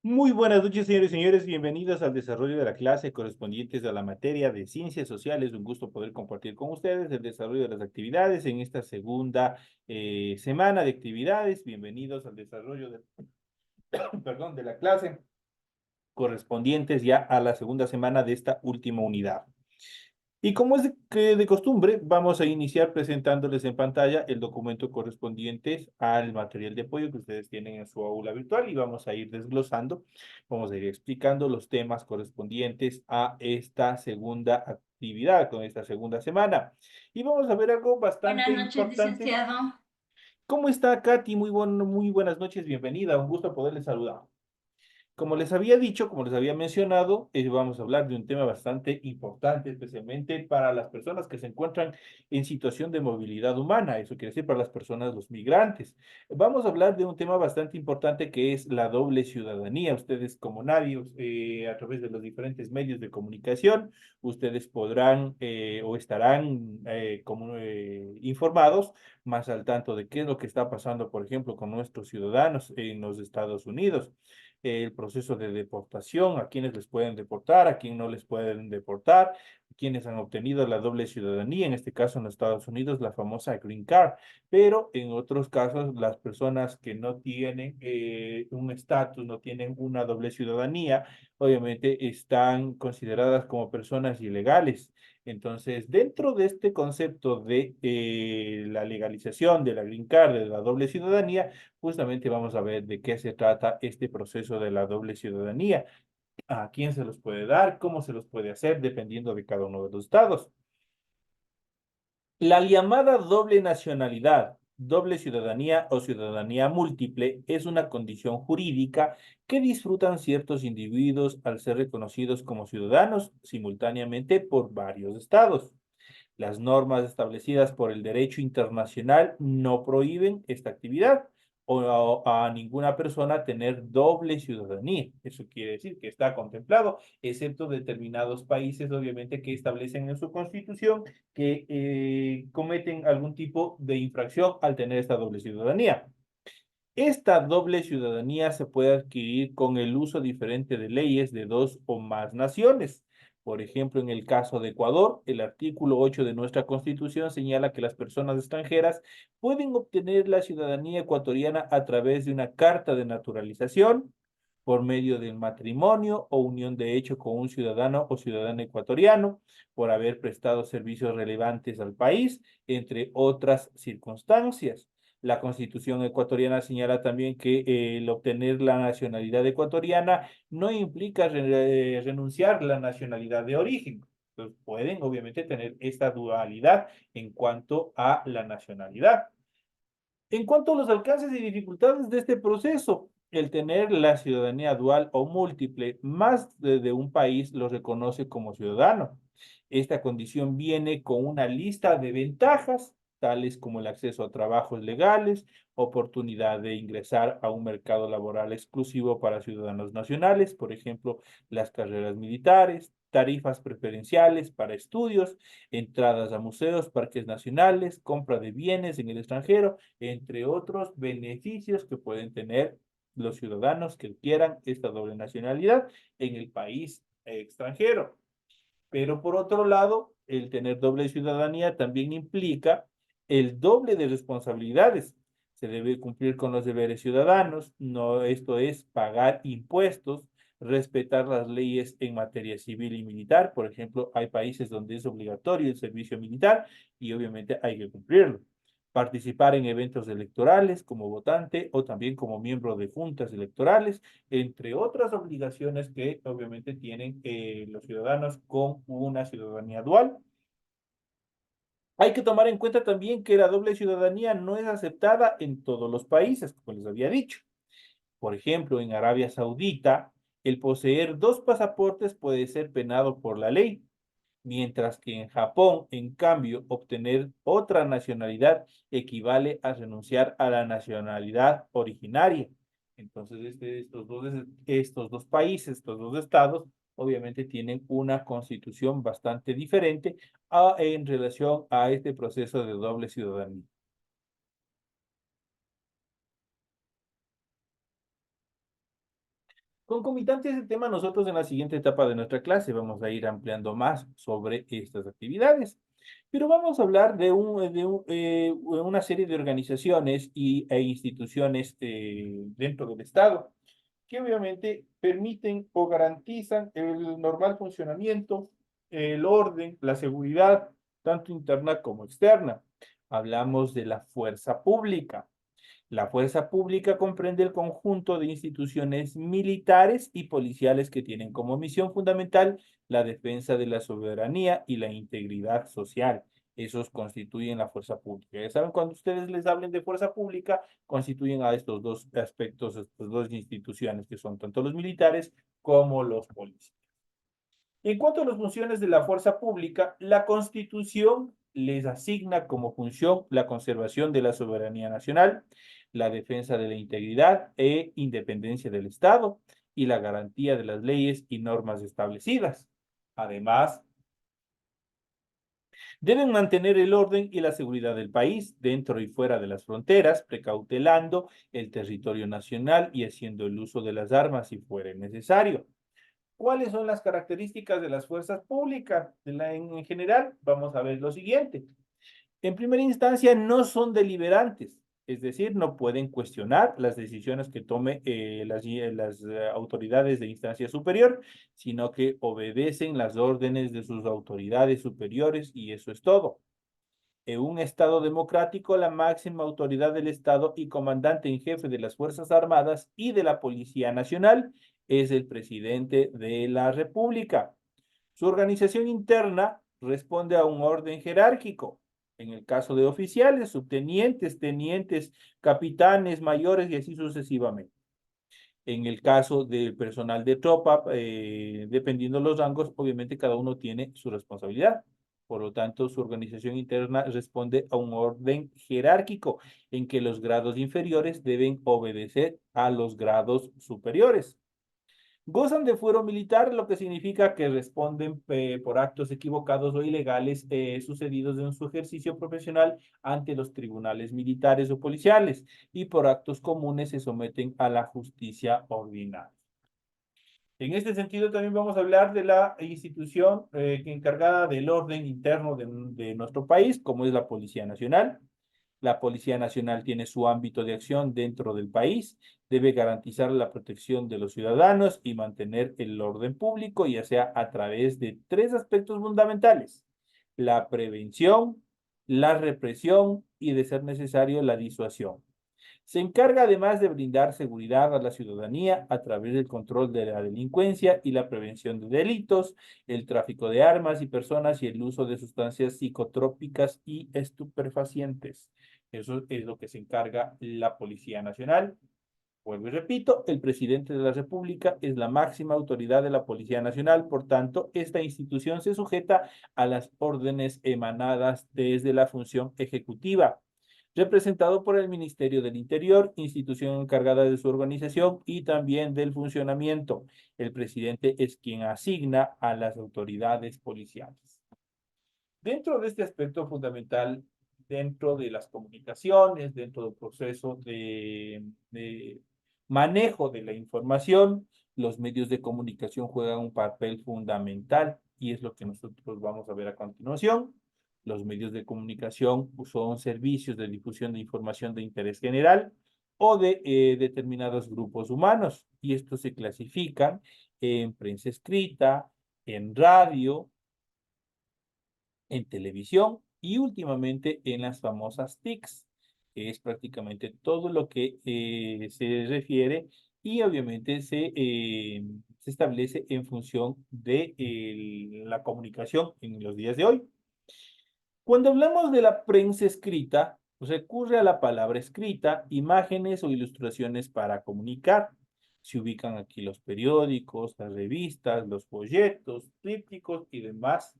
Muy buenas noches, señores y señores. Bienvenidos al desarrollo de la clase correspondientes a la materia de ciencias sociales. Un gusto poder compartir con ustedes el desarrollo de las actividades en esta segunda semana de actividades. Bienvenidos al desarrollo de, perdón, de la clase correspondientes ya a la segunda semana de esta última unidad. Y como es de costumbre, vamos a iniciar presentándoles en pantalla el documento correspondiente al material de apoyo que ustedes tienen en su aula virtual y vamos a ir desglosando, vamos a ir explicando los temas correspondientes a esta segunda actividad, con esta segunda semana. Y vamos a ver algo bastante Buenas noches, importante. licenciado. ¿Cómo está, Katy? Muy buenas noches, bienvenida, un gusto poderles saludar. Como les había dicho, como les había mencionado, vamos a hablar de un tema bastante importante, especialmente para las personas que se encuentran en situación de movilidad humana, eso quiere decir para las personas, los migrantes. Vamos a hablar de un tema bastante importante que es la doble ciudadanía. Ustedes, como nadie, a través de los diferentes medios de comunicación, ustedes podrán o estarán informados más al tanto de qué es lo que está pasando, por ejemplo, con nuestros ciudadanos en los Estados Unidos, el proceso de deportación, a quienes les pueden deportar, a quienes no les pueden deportar, quienes han obtenido la doble ciudadanía, en este caso en los Estados Unidos, la famosa Green Card, pero en otros casos las personas que no tienen un estatus, no tienen una doble ciudadanía, obviamente están consideradas como personas ilegales. Entonces, dentro de este concepto de la legalización de la Green Card, de la doble ciudadanía, justamente vamos a ver de qué se trata este proceso de la doble ciudadanía, a quién se los puede dar, cómo se los puede hacer, dependiendo de cada uno de los estados. La llamada doble nacionalidad, doble ciudadanía o ciudadanía múltiple es una condición jurídica que disfrutan ciertos individuos al ser reconocidos como ciudadanos simultáneamente por varios estados. Las normas establecidas por el derecho internacional no prohíben esta actividad o a ninguna persona tener doble ciudadanía. Eso quiere decir que está contemplado, excepto determinados países, obviamente, que establecen en su constitución que cometen algún tipo de infracción al tener esta doble ciudadanía. Esta doble ciudadanía se puede adquirir con el uso diferente de leyes de dos o más naciones. Por ejemplo, en el caso de Ecuador, el artículo 8 de nuestra Constitución señala que las personas extranjeras pueden obtener la ciudadanía ecuatoriana a través de una carta de naturalización, por medio del matrimonio o unión de hecho con un ciudadano o ciudadana ecuatoriano, por haber prestado servicios relevantes al país, entre otras circunstancias. La Constitución ecuatoriana señala también que el obtener la nacionalidad ecuatoriana no implica renunciar a la nacionalidad de origen. Entonces, pueden obviamente tener esta dualidad en cuanto a la nacionalidad. En cuanto a los alcances y dificultades de este proceso, el tener la ciudadanía dual o múltiple más de un país lo reconoce como ciudadano. Esta condición viene con una lista de ventajas, tales como el acceso a trabajos legales, oportunidad de ingresar a un mercado laboral exclusivo para ciudadanos nacionales, por ejemplo, las carreras militares, tarifas preferenciales para estudios, entradas a museos, parques nacionales, compra de bienes en el extranjero, entre otros beneficios que pueden tener los ciudadanos que quieran esta doble nacionalidad en el país extranjero. Pero por otro lado, el tener doble ciudadanía también implica el doble de responsabilidades. Se debe cumplir con los deberes ciudadanos, no, esto es pagar impuestos, respetar las leyes en materia civil y militar. Por ejemplo, hay países donde es obligatorio el servicio militar y obviamente hay que cumplirlo. Participar en eventos electorales como votante o también como miembro de juntas electorales, entre otras obligaciones que obviamente tienen los ciudadanos con una ciudadanía dual. Hay que tomar en cuenta también que la doble ciudadanía no es aceptada en todos los países, como les había dicho. Por ejemplo, en Arabia Saudita, el poseer dos pasaportes puede ser penado por la ley, mientras que en Japón, en cambio, obtener otra nacionalidad equivale a renunciar a la nacionalidad originaria. Entonces, estos dos países, estos dos estados, obviamente tienen una constitución bastante diferente en relación a este proceso de doble ciudadanía. Concomitante a ese tema, nosotros en la siguiente etapa de nuestra clase vamos a ir ampliando más sobre estas actividades. Pero vamos a hablar de una serie de organizaciones e instituciones dentro del Estado que obviamente permiten o garantizan el normal funcionamiento, el orden, la seguridad, tanto interna como externa. Hablamos de la fuerza pública. La fuerza pública comprende el conjunto de instituciones militares y policiales que tienen como misión fundamental la defensa de la soberanía y la integridad social. Esos constituyen la fuerza pública. Ya saben, cuando ustedes les hablen de fuerza pública, constituyen a estos dos aspectos, estas dos instituciones, que son tanto los militares como los policías. En cuanto a las funciones de la fuerza pública, la Constitución les asigna como función la conservación de la soberanía nacional, la defensa de la integridad e independencia del Estado y la garantía de las leyes y normas establecidas. Además, deben mantener el orden y la seguridad del país dentro y fuera de las fronteras, precautelando el territorio nacional y haciendo el uso de las armas si fuere necesario. ¿Cuáles son las características de las fuerzas públicas? En general, vamos a ver lo siguiente. En primera instancia, no son deliberantes, es decir, no pueden cuestionar las decisiones que tome las autoridades de instancia superior, sino que obedecen las órdenes de sus autoridades superiores y eso es todo. En un Estado democrático, la máxima autoridad del Estado y comandante en jefe de las Fuerzas Armadas y de la Policía Nacional es el presidente de la República. Su organización interna responde a un orden jerárquico. En el caso de oficiales, subtenientes, tenientes, capitanes, mayores y así sucesivamente. En el caso del personal de tropa, dependiendo de los rangos, obviamente cada uno tiene su responsabilidad. Por lo tanto, su organización interna responde a un orden jerárquico en que los grados inferiores deben obedecer a los grados superiores. Gozan de fuero militar, lo que significa que responden por actos equivocados o ilegales sucedidos en su ejercicio profesional ante los tribunales militares o policiales y por actos comunes se someten a la justicia ordinaria. En este sentido, también vamos a hablar de la institución encargada del orden interno de nuestro país, como es la Policía Nacional. La Policía Nacional tiene su ámbito de acción dentro del país, debe garantizar la protección de los ciudadanos y mantener el orden público, ya sea a través de tres aspectos fundamentales: la prevención, la represión y, de ser necesario, la disuasión. Se encarga además de brindar seguridad a la ciudadanía a través del control de la delincuencia y la prevención de delitos, el tráfico de armas y personas y el uso de sustancias psicotrópicas y estupefacientes. Eso es lo que se encarga la Policía Nacional. Vuelvo y repito, el presidente de la República es la máxima autoridad de la Policía Nacional, por tanto, esta institución se sujeta a las órdenes emanadas desde la función ejecutiva, representado por el Ministerio del Interior, institución encargada de su organización y también del funcionamiento. El presidente es quien asigna a las autoridades policiales. Dentro de este aspecto fundamental, dentro de las comunicaciones, dentro del proceso de manejo de la información, los medios de comunicación juegan un papel fundamental y es lo que nosotros vamos a ver a continuación. Los medios de comunicación son servicios de difusión de información de interés general o de determinados grupos humanos y estos se clasifican en prensa escrita, en radio, en televisión y últimamente en las famosas TICs, que es prácticamente todo lo que se refiere y obviamente se establece en función de la comunicación en los días de hoy. Cuando hablamos de la prensa escrita, recurre a la palabra escrita, imágenes o ilustraciones para comunicar. Se ubican aquí los periódicos, las revistas, los folletos, trípticos y demás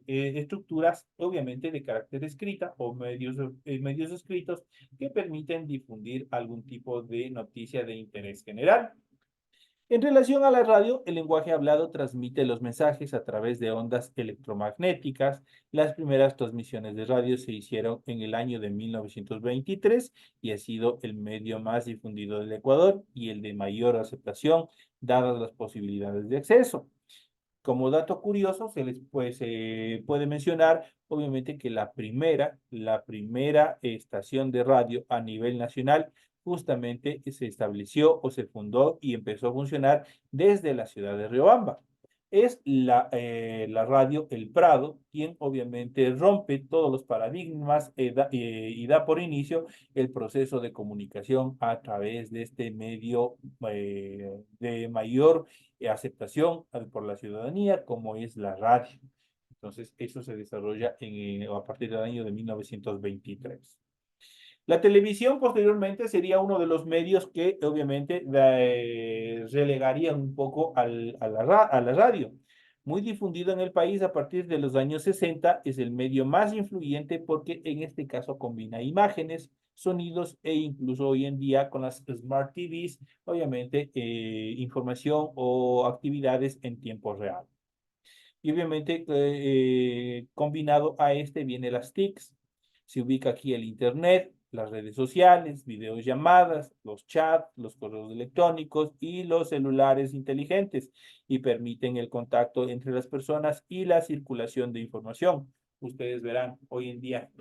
estructuras, obviamente de carácter escrita o medios escritos que permiten difundir algún tipo de noticia de interés general. En relación a la radio, el lenguaje hablado transmite los mensajes a través de ondas electromagnéticas. Las primeras transmisiones de radio se hicieron en el año de 1923 y ha sido el medio más difundido del Ecuador y el de mayor aceptación, dadas las posibilidades de acceso. Como dato curioso, se puede mencionar, obviamente, que la primera estación de radio a nivel nacional justamente se estableció o se fundó y empezó a funcionar desde la ciudad de Riobamba. Es la radio El Prado, quien obviamente rompe todos los paradigmas y da por inicio el proceso de comunicación a través de este medio de mayor aceptación por la ciudadanía, como es la radio. Entonces, eso se desarrolla a partir del año de 1923. La televisión posteriormente sería uno de los medios que obviamente relegarían un poco a la radio. Muy difundido en el país a partir de los años 60, es el medio más influyente porque en este caso combina imágenes, sonidos e incluso hoy en día con las Smart TVs, obviamente información o actividades en tiempo real. Y obviamente combinado a este viene las TICs. Se ubica aquí el Internet, las redes sociales, videollamadas, los chats, los correos electrónicos y los celulares inteligentes y permiten el contacto entre las personas y la circulación de información. Ustedes verán, hoy en día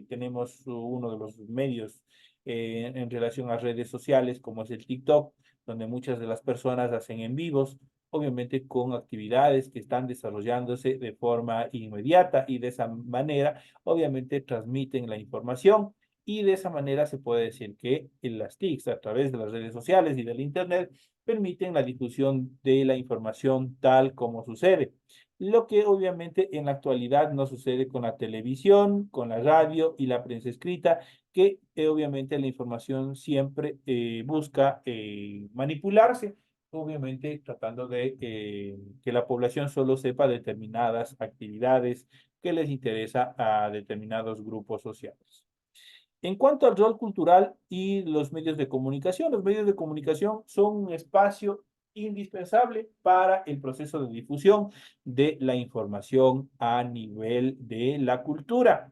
tenemos uno de los medios en relación a redes sociales como es el TikTok, donde muchas de las personas hacen en vivos obviamente con actividades que están desarrollándose de forma inmediata y de esa manera, obviamente, transmiten la información y de esa manera se puede decir que las TICs a través de las redes sociales y del Internet permiten la difusión de la información tal como sucede. Lo que obviamente en la actualidad no sucede con la televisión, con la radio y la prensa escrita, que obviamente la información siempre busca manipularse obviamente tratando de que la población solo sepa determinadas actividades que les interesa a determinados grupos sociales. En cuanto al rol cultural y los medios de comunicación son un espacio indispensable para el proceso de difusión de la información a nivel de la cultura.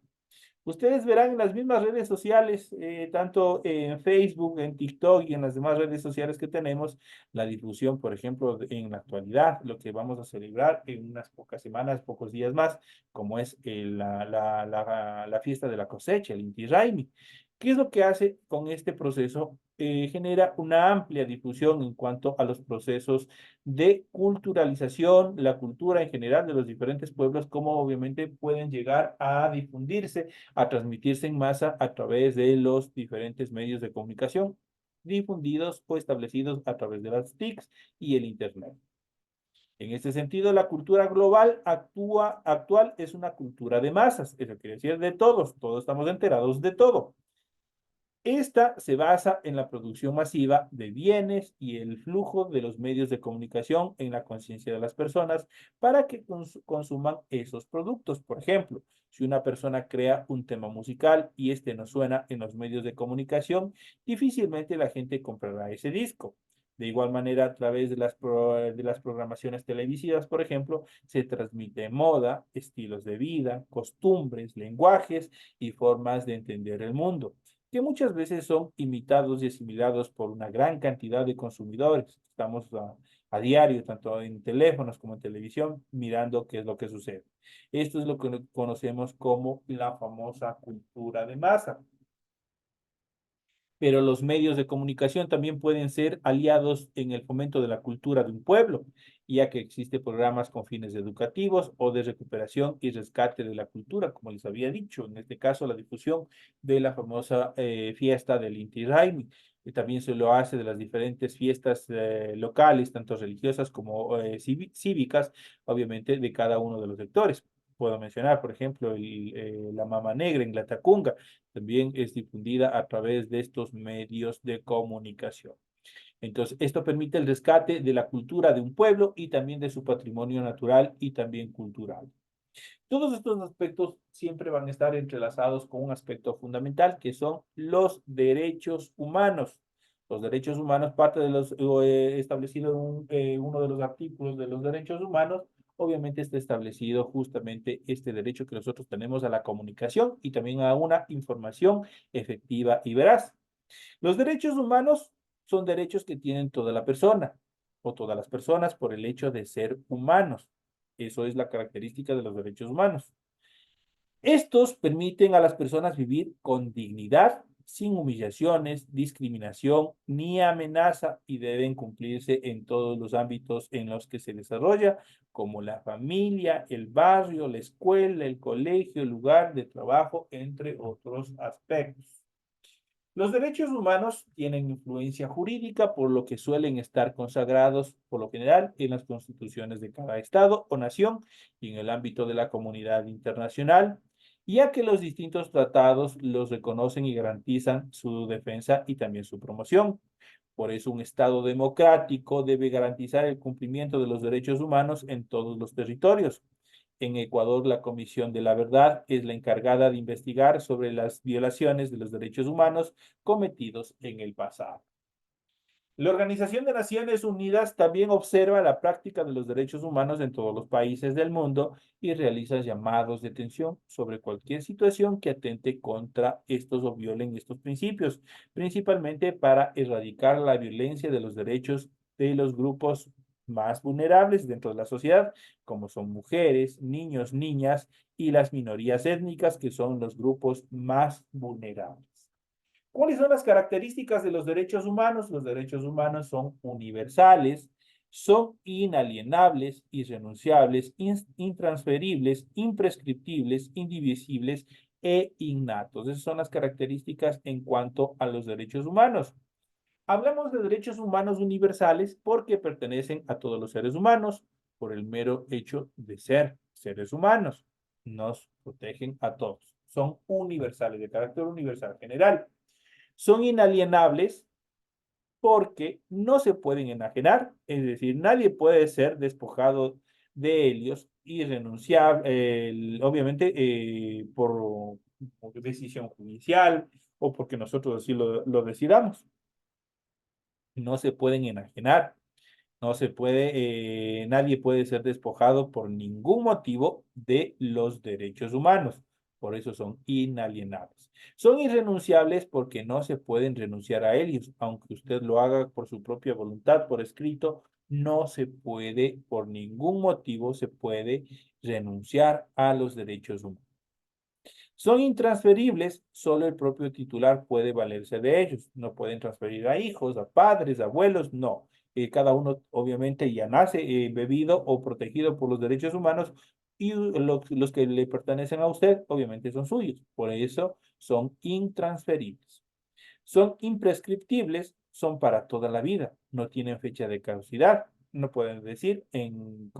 Ustedes verán en las mismas redes sociales, tanto en Facebook, en TikTok y en las demás redes sociales que tenemos, la difusión, por ejemplo, en la actualidad, lo que vamos a celebrar en unas pocas semanas, pocos días más, como es la fiesta de la cosecha, el Inti Raymi. ¿Qué es lo que hace con este proceso? Genera una amplia difusión en cuanto a los procesos de culturalización, la cultura en general de los diferentes pueblos, cómo obviamente pueden llegar a difundirse a transmitirse en masa a través de los diferentes medios de comunicación difundidos o establecidos a través de las TICs y el Internet. En este sentido, la cultura global actual es una cultura de masas, eso quiere decir de todos, todos estamos enterados de todo. Esta se basa en la producción masiva de bienes y el flujo de los medios de comunicación en la conciencia de las personas para que consuman esos productos. Por ejemplo, si una persona crea un tema musical y este no suena en los medios de comunicación, difícilmente la gente comprará ese disco. De igual manera, a través de las programaciones televisivas, por ejemplo, se transmite moda, estilos de vida, costumbres, lenguajes y formas de entender el mundo que muchas veces son imitados y asimilados por una gran cantidad de consumidores. Estamos a diario, tanto en teléfonos como en televisión, mirando qué es lo que sucede. Esto es lo que conocemos como la famosa cultura de masa. Pero los medios de comunicación también pueden ser aliados en el fomento de la cultura de un pueblo, ya que existen programas con fines educativos o de recuperación y rescate de la cultura, como les había dicho, en este caso la difusión de la famosa fiesta del Inti Raymi. Y también se lo hace de las diferentes fiestas locales, tanto religiosas como cívicas, obviamente de cada uno de los sectores. Puedo mencionar, por ejemplo, la Mama Negra en la Tacunga, también es difundida a través de estos medios de comunicación. Entonces, esto permite el rescate de la cultura de un pueblo y también de su patrimonio natural y también cultural. Todos estos aspectos siempre van a estar entrelazados con un aspecto fundamental que son los derechos humanos. Los derechos humanos, parte de los establecido en uno de los artículos de los derechos humanos, obviamente está establecido justamente este derecho que nosotros tenemos a la comunicación y también a una información efectiva y veraz. Los derechos humanos son derechos que tienen toda la persona o todas las personas por el hecho de ser humanos. Eso es la característica de los derechos humanos. Estos permiten a las personas vivir con dignidad, sin humillaciones, discriminación ni amenaza y deben cumplirse en todos los ámbitos en los que se desarrolla, como la familia, el barrio, la escuela, el colegio, el lugar de trabajo, entre otros aspectos. Los derechos humanos tienen influencia jurídica, por lo que suelen estar consagrados, por lo general, en las constituciones de cada estado o nación y en el ámbito de la comunidad internacional, ya que los distintos tratados los reconocen y garantizan su defensa y también su promoción. Por eso un Estado democrático debe garantizar el cumplimiento de los derechos humanos en todos los territorios. En Ecuador, la Comisión de la Verdad es la encargada de investigar sobre las violaciones de los derechos humanos cometidos en el pasado. La Organización de Naciones Unidas también observa la práctica de los derechos humanos en todos los países del mundo y realiza llamados de atención sobre cualquier situación que atente contra estos o violen estos principios, principalmente para erradicar la violencia de los derechos de los grupos más vulnerables dentro de la sociedad, como son mujeres, niños, niñas y las minorías étnicas, que son los grupos más vulnerables. ¿Cuáles son las características de los derechos humanos? Los derechos humanos son universales, son inalienables, irrenunciables, intransferibles, imprescriptibles, indivisibles e innatos. Esas son las características en cuanto a los derechos humanos. Hablamos de derechos humanos universales porque pertenecen a todos los seres humanos por el mero hecho de ser seres humanos. Nos protegen a todos. Son universales, de carácter universal general. Son inalienables porque no se pueden enajenar, es decir, nadie puede ser despojado de ellos y renunciar, obviamente, por decisión judicial o porque nosotros así lo decidamos. No se pueden enajenar. No se puede, nadie puede ser despojado por ningún motivo de los derechos humanos. Por eso son inalienables. Son irrenunciables porque no se pueden renunciar a ellos. Aunque usted lo haga por su propia voluntad, por escrito, no se puede, por ningún motivo, se puede renunciar a los derechos humanos. Son intransferibles, solo el propio titular puede valerse de ellos. No pueden transferir a hijos, a padres, a abuelos, no. Cada uno obviamente ya nace bebido o protegido por los derechos humanos y los que le pertenecen a usted obviamente son suyos. Por eso son intransferibles. Son imprescriptibles, son para toda la vida, no tienen fecha de caducidad. No pueden decir, en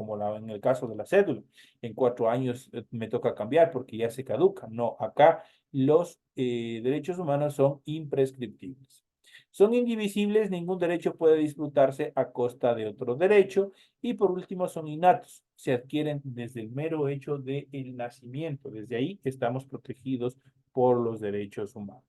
el caso de la cédula, en 4 años me toca cambiar porque ya se caduca. No, acá los derechos humanos son imprescriptibles. Son indivisibles, ningún derecho puede disfrutarse a costa de otro derecho. Y por último, son innatos, se adquieren desde el mero hecho del nacimiento. Desde ahí estamos protegidos por los derechos humanos.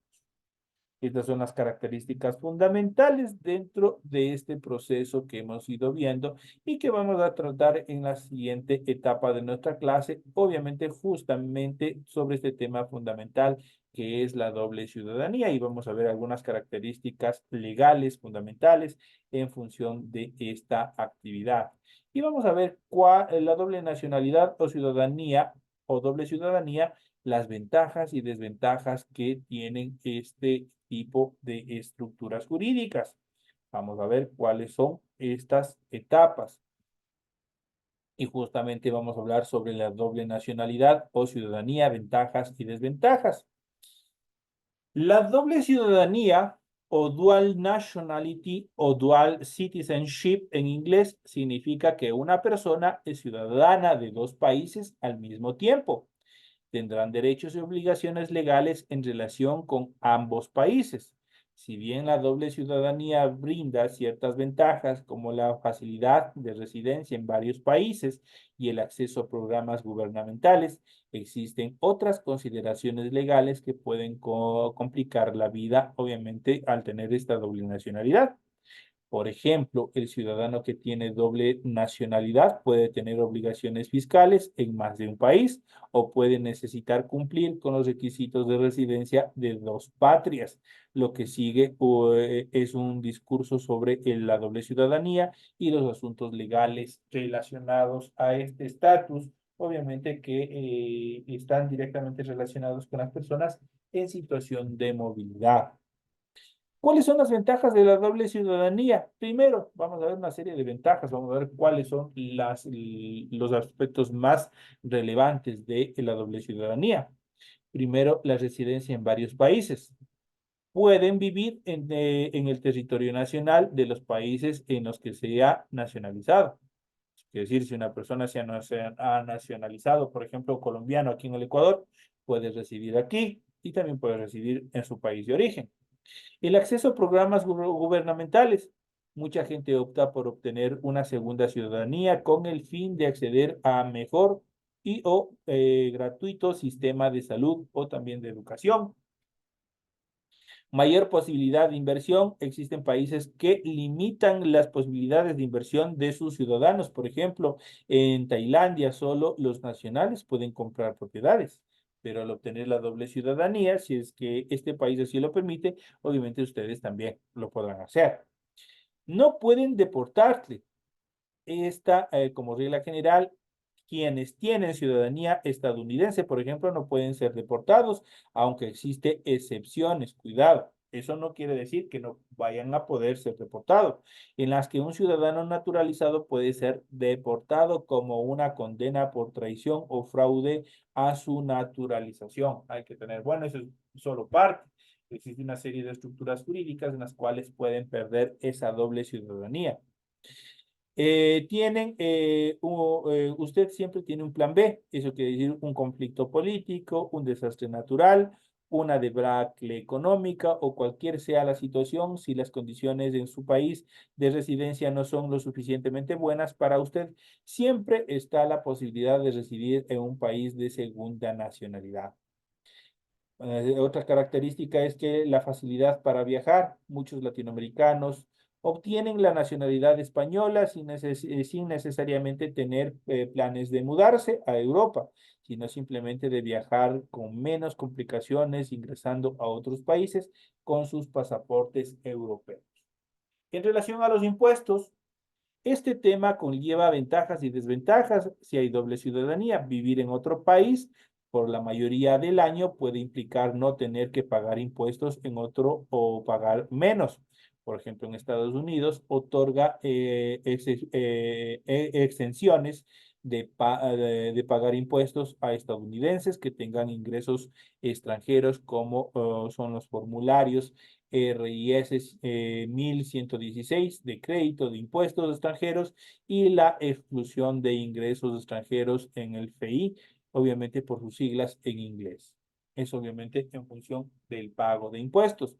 Estas son las características fundamentales dentro de este proceso que hemos ido viendo y que vamos a tratar en la siguiente etapa de nuestra clase, obviamente justamente sobre este tema fundamental que es la doble ciudadanía y vamos a ver algunas características legales fundamentales en función de esta actividad. Y vamos a ver cuál es la doble nacionalidad o doble ciudadanía, las ventajas y desventajas que tienen este tipo de estructuras jurídicas. Vamos a ver cuáles son estas etapas. Y justamente vamos a hablar sobre la doble nacionalidad o ciudadanía, ventajas y desventajas. La doble ciudadanía o dual nationality o dual citizenship en inglés significa que una persona es ciudadana de dos países al mismo tiempo. Tendrán derechos y obligaciones legales en relación con ambos países. Si bien la doble ciudadanía brinda ciertas ventajas como la facilidad de residencia en varios países y el acceso a programas gubernamentales, existen otras consideraciones legales que pueden complicar la vida, obviamente, al tener esta doble nacionalidad. Por ejemplo, el ciudadano que tiene doble nacionalidad puede tener obligaciones fiscales en más de un país o puede necesitar cumplir con los requisitos de residencia de dos patrias. Lo que sigue es un discurso sobre la doble ciudadanía y los asuntos legales relacionados a este estatus, obviamente que están directamente relacionados con las personas en situación de movilidad. ¿Cuáles son las ventajas de la doble ciudadanía? Primero, vamos a ver una serie de ventajas, vamos a ver cuáles son los aspectos más relevantes de la doble ciudadanía. Primero, la residencia en varios países. Pueden vivir en el territorio nacional de los países en los que se ha nacionalizado. Es decir, si una persona ha nacionalizado, por ejemplo, colombiano aquí en el Ecuador, puede residir aquí y también puede residir en su país de origen. El acceso a programas gubernamentales. Mucha gente opta por obtener una segunda ciudadanía con el fin de acceder a mejor y o gratuito sistema de salud o también de educación. Mayor posibilidad de inversión. Existen países que limitan las posibilidades de inversión de sus ciudadanos. Por ejemplo, en Tailandia solo los nacionales pueden comprar propiedades, pero al obtener la doble ciudadanía, si es que este país así lo permite, obviamente ustedes también lo podrán hacer. No pueden deportarse. Esta, como regla general, quienes tienen ciudadanía estadounidense, por ejemplo, no pueden ser deportados, aunque existe excepciones. Cuidado. Eso no quiere decir que no vayan a poder ser deportados, en las que un ciudadano naturalizado puede ser deportado como una condena por traición o fraude a su naturalización. Hay que tener, bueno, eso es solo parte. Existe una serie de estructuras jurídicas en las cuales pueden perder esa doble ciudadanía. Usted siempre tiene un plan B, eso quiere decir un conflicto político, un desastre natural, una debacle económica o cualquier sea la situación, si las condiciones en su país de residencia no son lo suficientemente buenas para usted, siempre está la posibilidad de residir en un país de segunda nacionalidad. Otra característica es que la facilidad para viajar, muchos latinoamericanos obtienen la nacionalidad española sin necesariamente tener planes de mudarse a Europa, sino simplemente de viajar con menos complicaciones ingresando a otros países con sus pasaportes europeos. En relación a los impuestos, este tema conlleva ventajas y desventajas. Si hay doble ciudadanía, vivir en otro país por la mayoría del año puede implicar no tener que pagar impuestos en otro o pagar menos. Por ejemplo, en Estados Unidos otorga exenciones de pagar impuestos a estadounidenses que tengan ingresos extranjeros como son los formularios RIS 1116 de crédito de impuestos extranjeros y la exclusión de ingresos extranjeros en el FEI, obviamente por sus siglas en inglés. Es obviamente en función del pago de impuestos.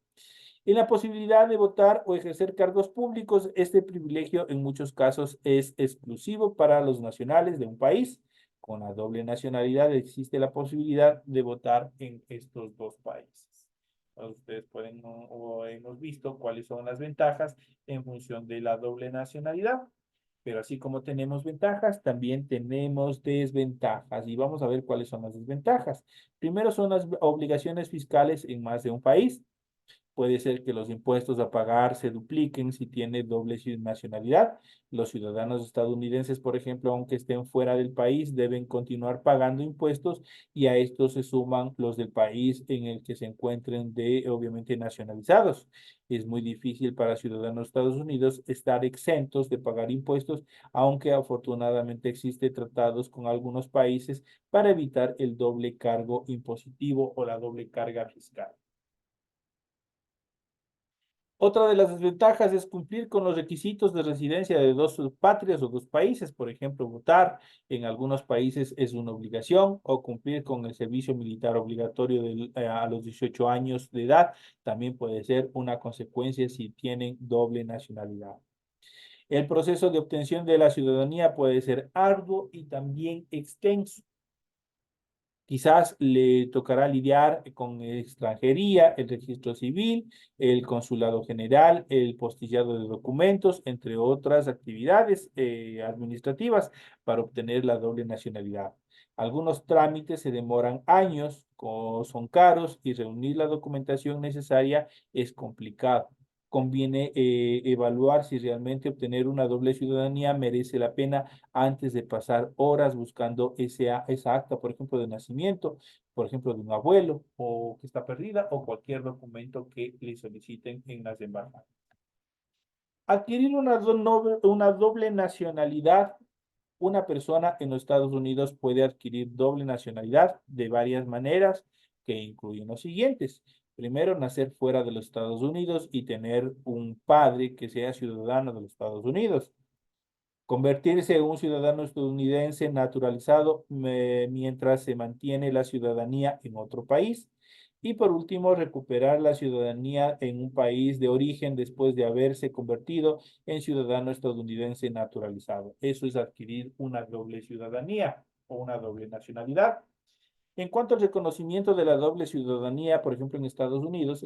En la posibilidad de votar o ejercer cargos públicos, este privilegio en muchos casos es exclusivo para los nacionales de un país. Con la doble nacionalidad existe la posibilidad de votar en estos dos países. Ustedes pueden o hemos visto cuáles son las ventajas en función de la doble nacionalidad. Pero así como tenemos ventajas, también tenemos desventajas. Y vamos a ver cuáles son las desventajas. Primero son las obligaciones fiscales en más de un país. Puede ser que los impuestos a pagar se dupliquen si tiene doble nacionalidad. Los ciudadanos estadounidenses, por ejemplo, aunque estén fuera del país, deben continuar pagando impuestos y a estos se suman los del país en el que se encuentren obviamente, nacionalizados. Es muy difícil para ciudadanos de Estados Unidos estar exentos de pagar impuestos, aunque afortunadamente existen tratados con algunos países para evitar el doble cargo impositivo o la doble carga fiscal. Otra de las desventajas es cumplir con los requisitos de residencia de dos patrias o dos países. Por ejemplo, votar en algunos países es una obligación o cumplir con el servicio militar obligatorio a los 18 años de edad también puede ser una consecuencia si tienen doble nacionalidad. El proceso de obtención de la ciudadanía puede ser arduo y también extenso. Quizás le tocará lidiar con extranjería, el registro civil, el consulado general, el postillado de documentos, entre otras actividades administrativas para obtener la doble nacionalidad. Algunos trámites se demoran años, son caros y reunir la documentación necesaria es complicado. Conviene evaluar si realmente obtener una doble ciudadanía merece la pena antes de pasar horas buscando esa acta, por ejemplo, de nacimiento, por ejemplo, de un abuelo o que está perdida o cualquier documento que le soliciten en las embajadas. Adquirir una doble nacionalidad. Una persona en los Estados Unidos puede adquirir doble nacionalidad de varias maneras que incluyen los siguientes. Primero, nacer fuera de los Estados Unidos y tener un padre que sea ciudadano de los Estados Unidos. Convertirse en un ciudadano estadounidense naturalizado mientras se mantiene la ciudadanía en otro país. Y por último, recuperar la ciudadanía en un país de origen después de haberse convertido en ciudadano estadounidense naturalizado. Eso es adquirir una doble ciudadanía o una doble nacionalidad. En cuanto al reconocimiento de la doble ciudadanía, por ejemplo, en Estados Unidos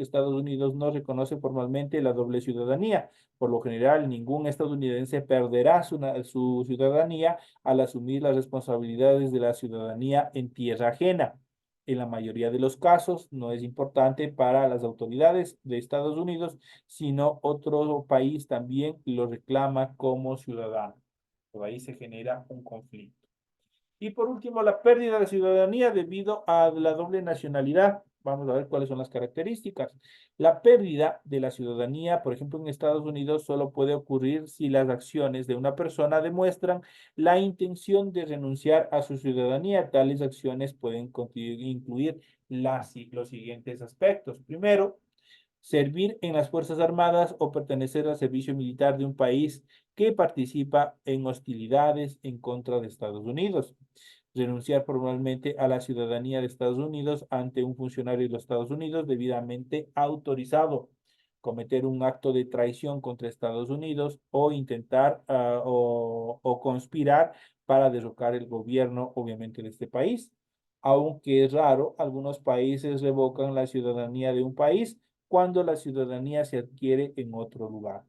no reconoce formalmente la doble ciudadanía. Por lo general, ningún estadounidense perderá su ciudadanía al asumir las responsabilidades de la ciudadanía en tierra ajena. En la mayoría de los casos, no es importante para las autoridades de Estados Unidos, sino otro país también lo reclama como ciudadano. Por ahí se genera un conflicto. Y por último, la pérdida de ciudadanía debido a la doble nacionalidad. Vamos a ver cuáles son las características. La pérdida de la ciudadanía, por ejemplo, en Estados Unidos, solo puede ocurrir si las acciones de una persona demuestran la intención de renunciar a su ciudadanía. Tales acciones pueden incluir los siguientes aspectos. Primero, servir en las Fuerzas Armadas o pertenecer al servicio militar de un país que participa en hostilidades en contra de Estados Unidos. Renunciar formalmente a la ciudadanía de Estados Unidos ante un funcionario de los Estados Unidos debidamente autorizado. Cometer un acto de traición contra Estados Unidos o intentar o conspirar para derrocar el gobierno, obviamente, de este país. Aunque es raro, algunos países revocan la ciudadanía de un país cuando la ciudadanía se adquiere en otro lugar.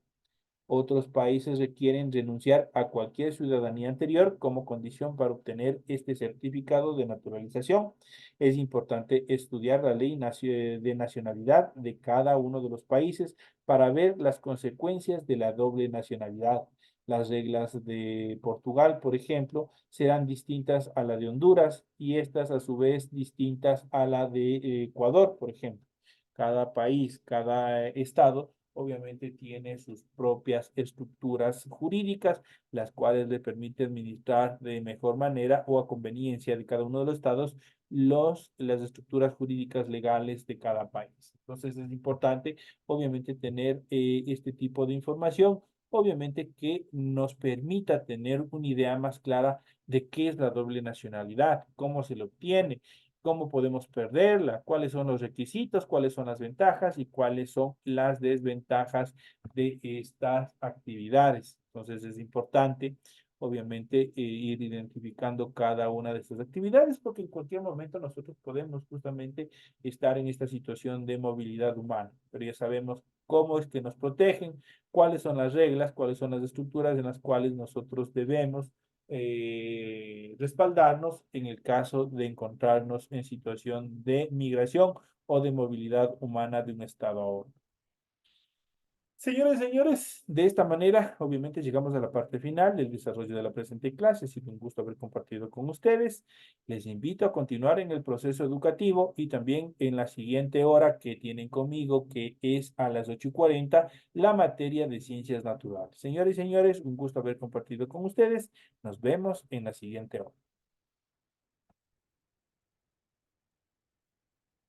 Otros países requieren renunciar a cualquier ciudadanía anterior como condición para obtener este certificado de naturalización. Es importante estudiar la ley de nacionalidad de cada uno de los países para ver las consecuencias de la doble nacionalidad. Las reglas de Portugal, por ejemplo, serán distintas a la de Honduras y estas a su vez distintas a la de Ecuador, por ejemplo. Cada país, cada estado obviamente tiene sus propias estructuras jurídicas, las cuales le permiten administrar de mejor manera o a conveniencia de cada uno de los estados las estructuras jurídicas legales de cada país. Entonces es importante, obviamente, tener este tipo de información, obviamente que nos permita tener una idea más clara de qué es la doble nacionalidad, cómo se le obtiene, cómo podemos perderla, cuáles son los requisitos, cuáles son las ventajas y cuáles son las desventajas de estas actividades. Entonces es importante, obviamente, ir identificando cada una de estas actividades porque en cualquier momento nosotros podemos justamente estar en esta situación de movilidad humana, pero ya sabemos cómo es que nos protegen, cuáles son las reglas, cuáles son las estructuras en las cuales nosotros debemos respaldarnos en el caso de encontrarnos en situación de migración o de movilidad humana de un estado a otro. Señores y señores, de esta manera, obviamente llegamos a la parte final del desarrollo de la presente clase. Ha sido un gusto haber compartido con ustedes. Les invito a continuar en el proceso educativo y también en la siguiente hora que tienen conmigo, que es a las 8:40, la materia de ciencias naturales. Señores y señores, un gusto haber compartido con ustedes. Nos vemos en la siguiente hora.